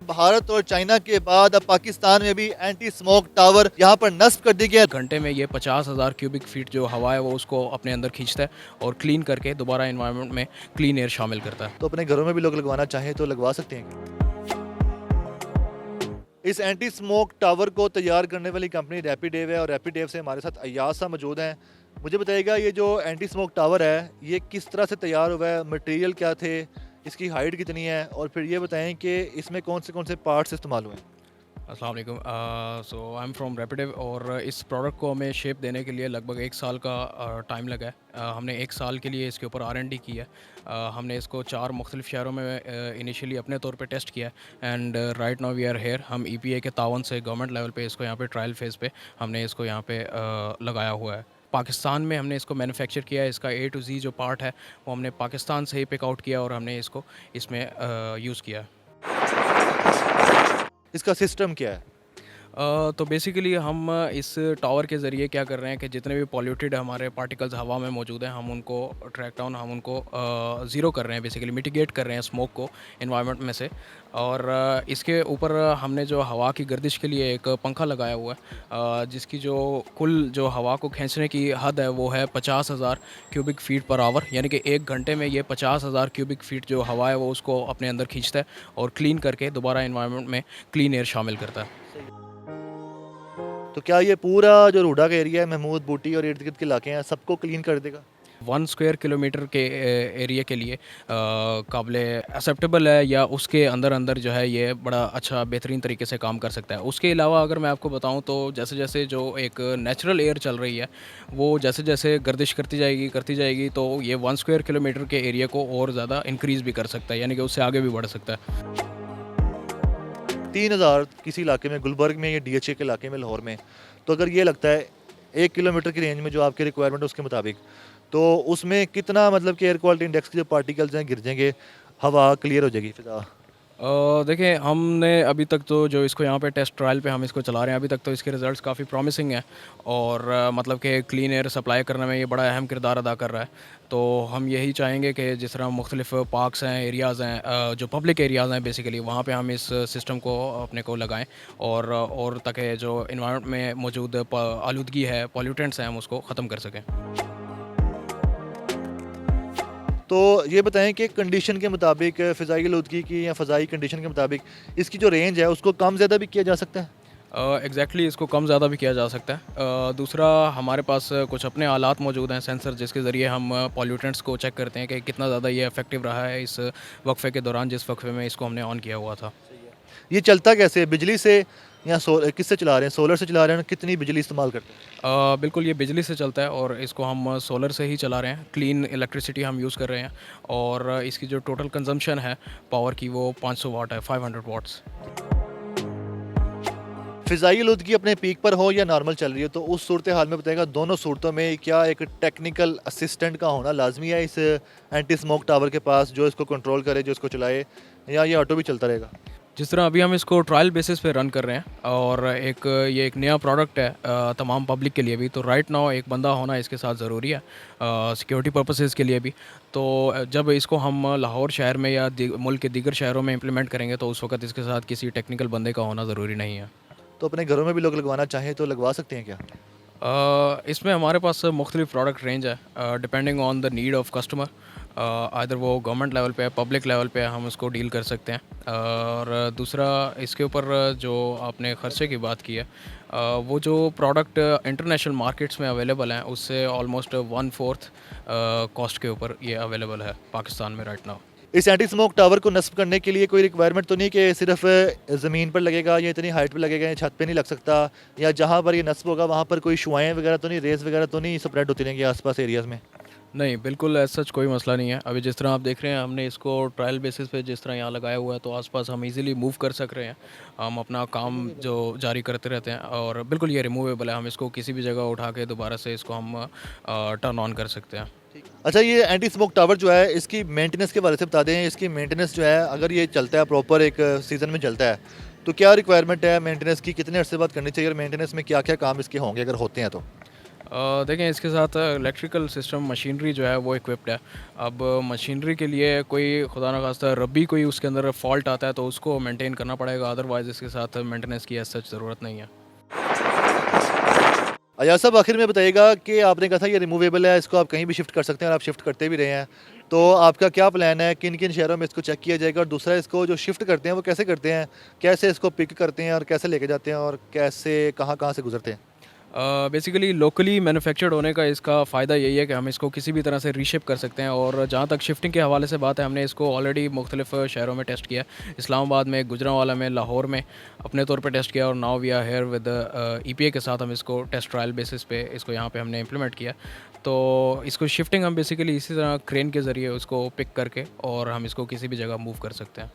भारत और चाइना के बाद अब पाकिस्तान में भी एंटी स्मोक टावर यहाँ पर नस्ब कर दी गया है। घंटे में ये 50,000 क्यूबिक फीट जो हवा है वो उसको अपने अंदर खींचता है और क्लीन करके दोबारा इन्वायरमेंट में क्लीन एयर शामिल करता है। तो अपने घरों में भी लोग लगवाना चाहें तो लगवा सकते हैं। इस एंटी स्मोक टावर को तैयार करने वाली कंपनी रैपिडेव है और रैपिडेव से हमारे साथ अय्याज साहब मौजूद हैं। मुझे बताइएगा ये जो एंटी स्मोक टावर है ये किस तरह से तैयार हुआ है, मटेरियल क्या थे, इसकी हाइट कितनी है और फिर ये बताएं कि इसमें कौन से पार्ट्स इस्तेमाल हुए हैं। अस्सलाम वालेकुम। सो आई एम फ्रॉम रैपिडेव और इस प्रोडक्ट को हमें शेप देने के लिए लगभग 1 साल का टाइम लगा है। हमने 1 साल के लिए इसके ऊपर R&D की है। हमने इसको 4 मुख्तलिफ शहरों में इनिशियली अपने तौर पे टेस्ट किया है and right now we are here. हम EPA के तावन से गवर्नमेंट लेवल पे इसको यहाँ पे ट्रायल फेज़ पे हमने इसको यहाँ पे लगाया हुआ है। पाकिस्तान में हमने इसको मैन्युफैक्चर किया है। इसका A to Z जो पार्ट है वो हमने पाकिस्तान से ही पिक आउट किया और हमने इसको इसमें यूज़ किया है। इसका सिस्टम क्या है? तो बेसिकली हम इस टावर के ज़रिए क्या कर रहे हैं कि जितने भी पॉल्यूटेड हमारे पार्टिकल्स हवा में मौजूद हैं हम उनको ट्रैक डाउन, हम उनको ज़ीरो कर रहे हैं, बेसिकली मिटिगेट कर रहे हैं स्मोक को इन्वायरमेंट में से। और इसके ऊपर हमने जो हवा की गर्दिश के लिए एक पंखा लगाया हुआ है जिसकी जो कुल जो हवा को खींचने की हद है वो है 50,000 क्यूबिक फीट पर आवर, यानी कि 1 घंटे में ये 50,000 क्यूबिक फीट जो हवा है वो उसको अपने अंदर खींचता है और क्लीन करके दोबारा इन्वायरमेंट में क्लीन एयर शामिल करता है। तो क्या ये पूरा जो रूडा का एरिया है, महमूद बूटी और इर्द गिर्द के इलाके हैं, सबको क्लीन कर देगा? 1 स्क्वायर किलोमीटर के एरिया के लिए काबिल एक्सेप्टेबल है या उसके अंदर अंदर जो है ये बड़ा अच्छा बेहतरीन तरीके से काम कर सकता है। उसके अलावा अगर मैं आपको बताऊं तो जैसे जैसे जो एक नेचुरल एयर चल रही है वो जैसे जैसे गर्दिश करती जाएगी तो ये 1 स्क्वायर किलोमीटर के एरिया को और ज़्यादा इंक्रीज़ भी कर सकता है, यानी कि उससे आगे भी बढ़ सकता है। 3,000 किसी इलाके में, गुलबर्ग में या DHA के इलाके में, लाहौर में, तो अगर ये लगता है 1 किलोमीटर की रेंज में जो आपकी रिक्वायरमेंट है उसके मुताबिक, तो उसमें कितना मतलब कि एयर क्वालिटी इंडेक्स के जो पार्टिकल्स हैं गिर जाएंगे, हवा क्लियर हो जाएगी, फिजा? देखिए हमने अभी तक तो जो इसको यहाँ पे टेस्ट ट्रायल पे हम इसको चला रहे हैं, अभी तक तो इसके रिज़ल्ट्स काफ़ी प्रॉमिसिंग हैं और मतलब कि क्लीन एयर सप्लाई करने में ये बड़ा अहम किरदार अदा कर रहा है। तो हम यही चाहेंगे कि जिस तरह मुख्तलिफ पार्क्स हैं, एरियाज़ हैं, जो पब्लिक एरियाज़ हैं बेसिकली, वहाँ पे हम इस सिस्टम को अपने को लगाएं और ताकि जो इन्वायरमेंट में मौजूद आलूदगी है, पॉल्यूटेंट्स हैं, हम उसको ख़त्म कर सकें। तो ये बताएं कि कंडीशन के मुताबिक, फ़िज़ाई आलूदगी की या फ़ज़ाई कंडीशन के मुताबिक इसकी जो रेंज है उसको कम ज़्यादा भी किया जा सकता है? एग्जैक्टली इसको कम ज़्यादा भी किया जा सकता है। दूसरा हमारे पास कुछ अपने आलात मौजूद हैं, सेंसर, जिसके ज़रिए हम पॉल्यूटेंट्स को चेक करते हैं कि कितना ज़्यादा ये इफेक्टिव रहा है इस वक्फे के दौरान, जिस वक्फे में इसको हमने ऑन किया हुआ था। ये चलता कैसे है, बिजली से या किससे चला रहे हैं, सोलर से चला रहे हैं, कितनी बिजली इस्तेमाल करते हैं? बिल्कुल ये बिजली से चलता है और इसको हम सोलर से ही चला रहे हैं, क्लीन इलेक्ट्रिसिटी हम यूज़ कर रहे हैं और इसकी जो टोटल कंजम्पशन है पावर की वो 500 वाट है, 500 वाट्स। फ़िज़ाई आलूदगी अपने पीक पर हो या नॉर्मल चल रही हो, तो उस सूरत हाल में बताएगा दोनों सूरतों में क्या एक टेक्निकल असिस्टेंट का होना लाजमी है इस एंटी स्मोक टावर के पास, जो इसको कंट्रोल करे, जो इसको चलाए, या ये ऑटो भी चलता रहेगा? जिस तरह अभी हम इसको ट्रायल बेसिस पे रन कर रहे हैं और ये एक नया प्रोडक्ट है तमाम पब्लिक के लिए भी, तो राइट नाउ एक बंदा होना इसके साथ ज़रूरी है सिक्योरिटी पर्पसेस के लिए भी। तो जब इसको हम लाहौर शहर में या मुल्क के दीगर शहरों में इम्प्लीमेंट करेंगे तो उस वक्त इसके साथ किसी टेक्निकल बंदे का होना ज़रूरी नहीं है। तो अपने घरों में भी लोग लगवाना चाहें तो लगवा सकते हैं क्या? इसमें हमारे पास मुख्तलिफ प्रोडक्ट रेंज है depending on the need of customer. Either वो गवर्नमेंट लेवल पे, पब्लिक लेवल पे हम उसको डील कर सकते हैं। और दूसरा इसके ऊपर जो आपने ख़र्चे की बात की है, वो जो प्रोडक्ट इंटरनेशनल मार्केट्स में अवेलेबल हैं उससे ऑलमोस्ट 1/4 कॉस्ट के ऊपर ये अवेलेबल है पाकिस्तान में राइट नाउ। इस एंटी स्मोक टावर को नस्ब करने के लिए कोई रिक्वायरमेंट तो नहीं कि सिर्फ ज़मीन पर लगेगा या इतनी हाइट पर लगेगा या छत पे नहीं लग सकता, या जहाँ पर ये नस्ब होगा वहाँ पर कोई शुआएँ वगैरह तो नहीं, रेस वगैरह तो नहीं स्प्रेड होती रहेंगी आसपास एरियाज़ में? नहीं, बिल्कुल ऐसा सच कोई मसला नहीं है। अभी जिस तरह आप देख रहे हैं हमने इसको ट्रायल बेसिस पे जिस तरह यहाँ लगाया हुआ है तो आसपास हम इजीली मूव कर सक रहे हैं। हम अपना काम जो जारी करते रहते हैं और बिल्कुल ये रिमूवेबल है, हम इसको किसी भी जगह उठा के दोबारा से इसको हम टर्न ऑन कर सकते हैं। अच्छा, ये एंटी स्मोक टावर जो है इसकी मेंटेनेंस के बारे से बता दें। इसकी मेंटेनेंस जो है, अगर ये चलता है प्रॉपर एक सीज़न में चलता है, तो क्या रिक्वायरमेंट है मेंटेनेंस की, कितने अर्से बाद करनी चाहिए और मेंटेनेंस में क्या क्या काम इसके होंगे अगर होते हैं तो? देखें इसके साथ इलेक्ट्रिकल सिस्टम मशीनरी जो है वो इक्विप्ड है। अब मशीनरी के लिए कोई खुदा ना खास्ता रबी कोई उसके अंदर फॉल्ट आता है तो उसको मेंटेन करना पड़ेगा, अदरवाइज़ इसके साथ मेंटेनेंस की एज़ सच ज़रूरत नहीं है। अय्याज साहब आखिर में बताइएगा कि आपने कहा था ये रिमूवेबल है, इसको आप कहीं भी शिफ्ट कर सकते हैं और आप शिफ्ट करते भी रहे हैं। तो आपका क्या प्लान है, किन-किन शहरों में इसको चेक किया जाएगा? और दूसरा इसको जो शिफ्ट करते हैं वो कैसे करते हैं? कैसे इसको पिक करते हैं और कैसे लेके जाते हैं और कैसे कहाँ-कहाँ से गुज़रते हैं? बेसिकली लोकली मैन्युफैक्चर्ड होने का इसका फ़ायदा यही है कि हम इसको किसी भी तरह से रीशिप कर सकते हैं। और जहाँ तक शिफ्टिंग के हवाले से बात है, हमने इसको ऑलरेडी मुख्तलिफ़ शहरों में टेस्ट किया है। इस्लामाबाद में, गुजरांवाला में, लाहौर में अपने तौर पे टेस्ट किया, और now we are here with EPA के साथ हम इसको टेस्ट ट्रायल बेसिस पे इसको यहाँ पे हमने इम्प्लीमेंट किया। तो इसको शिफ्टिंग हम बेसिकली इसी तरह क्रेन के ज़रिए उसको पिक करके और हम इसको किसी भी जगह मूव कर सकते हैं।